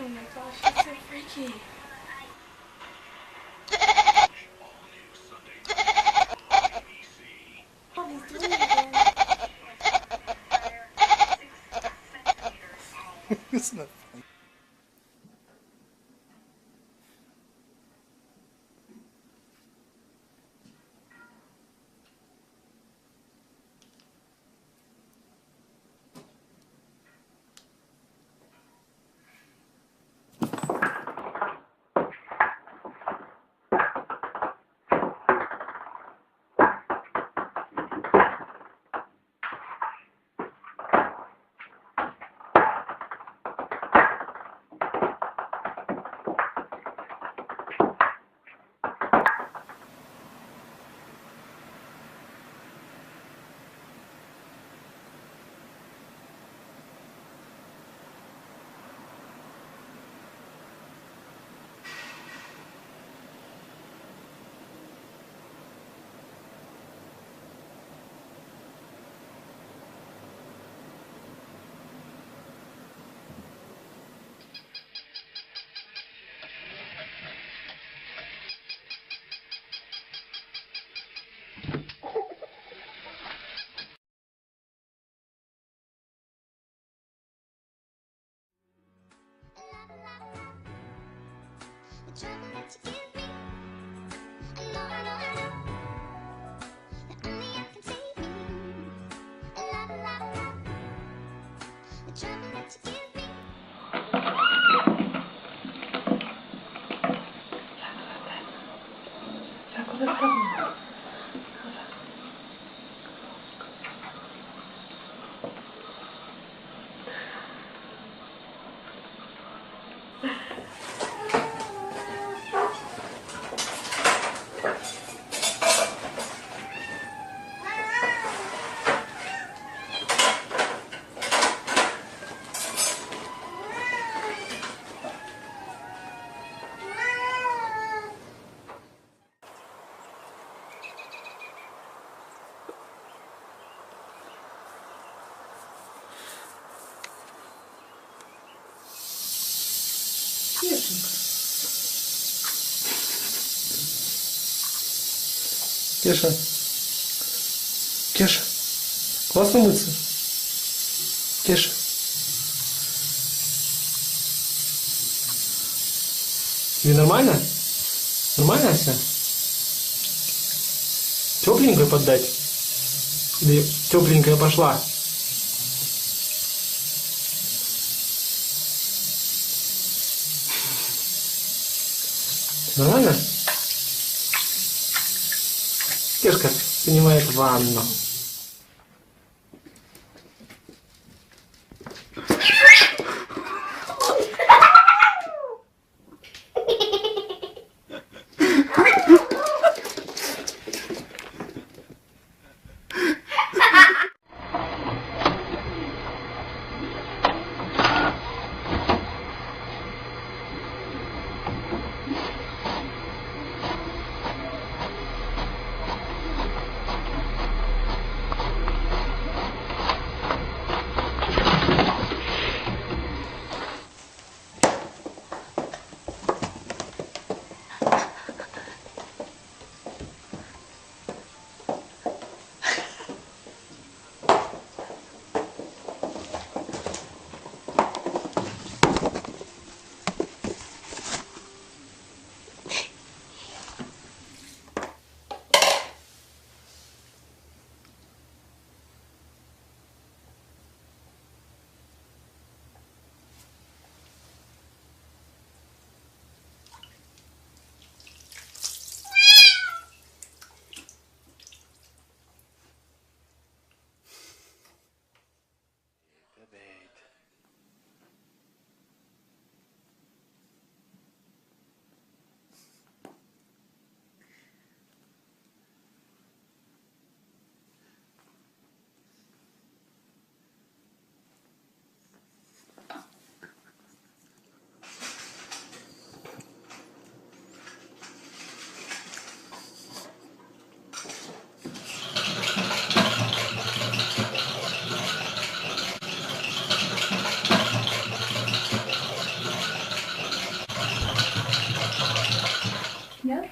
Oh my gosh, that's so freaky. Oh, he's doing it again. Isn't it funny? The trouble that you give me, I know that only I can save me. The trouble that you give me. Кеша. Кеша. Классно мыться? Кеша. Тебе нормально? Нормально все? Тепленькое поддать? Или тепленькая пошла? Нормально? Кешка принимает ванну. Нет?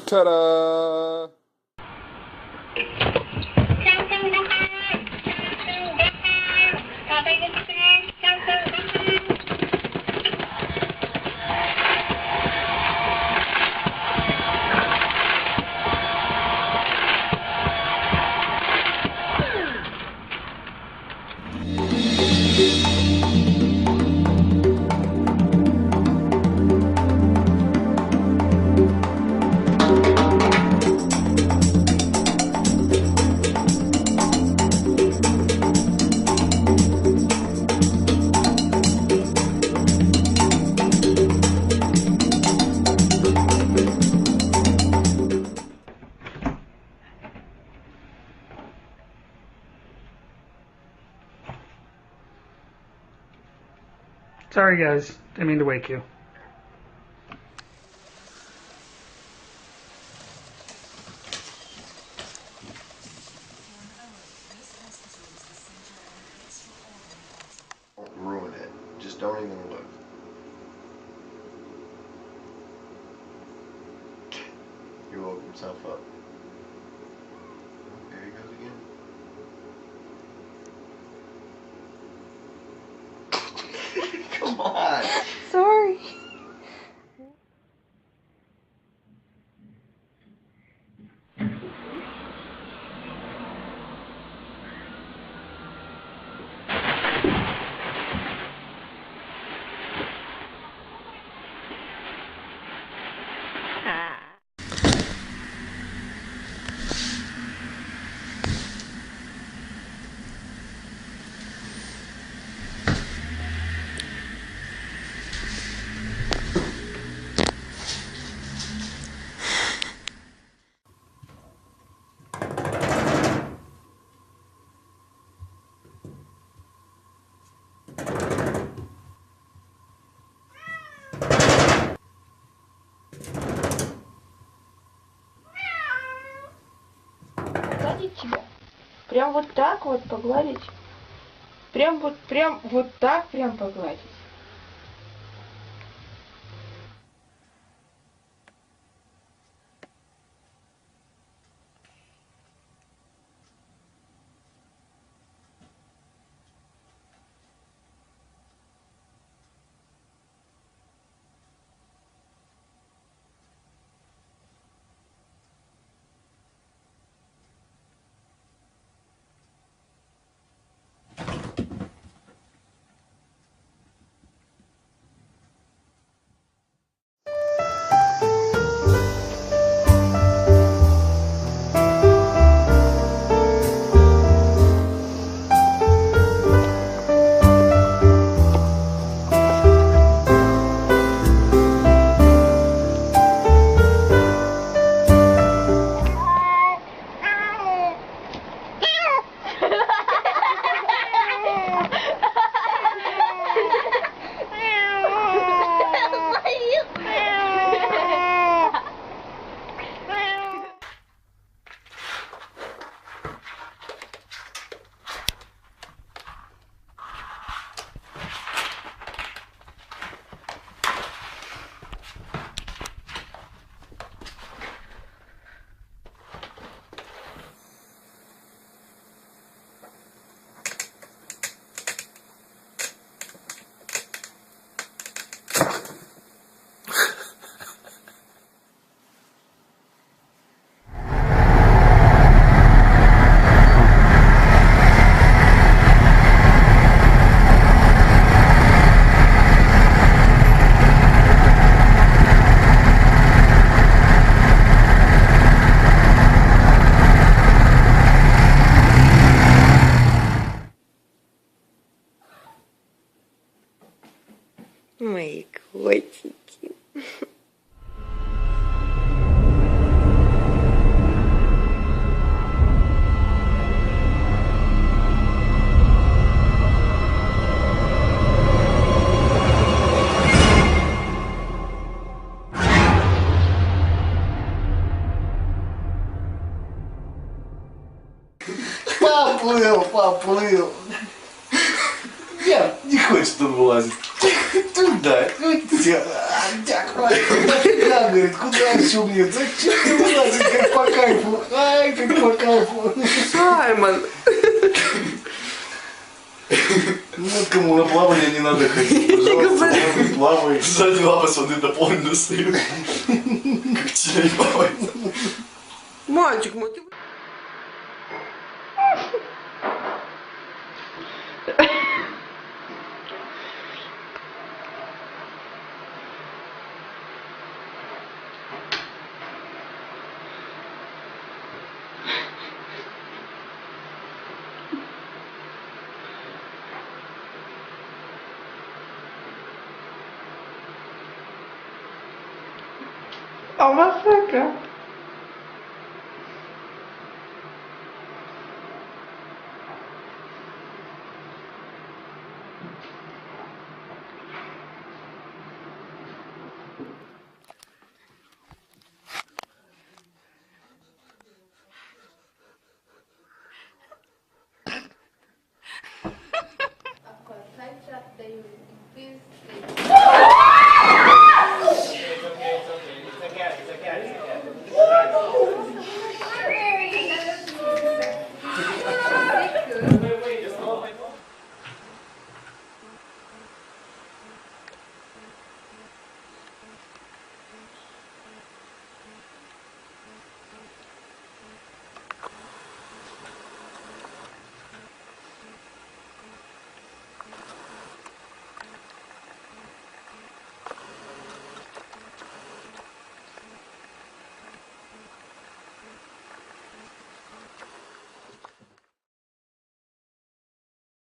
Ta-da! Sorry guys, didn't mean to wake you. Don't ruin it. Just don't even look. He woke himself up. There he goes again. Come on. Sorry. Погладить тебя? Прям вот так вот погладить? Прям вот так прям погладить? Мои котики. Не хочет он вылазить. Туда. Нафига, говорит, куда еще мне? Зачем мне вылазить, как по кайфу? Ай, как по кайфу. Саймон! Ну вот кому на плавание не надо ходить, пожалуйста, он плавает. Сзади лапы с воды дополнительно стоят. Как телень плавает. Мальчик мой, ты... А Масака?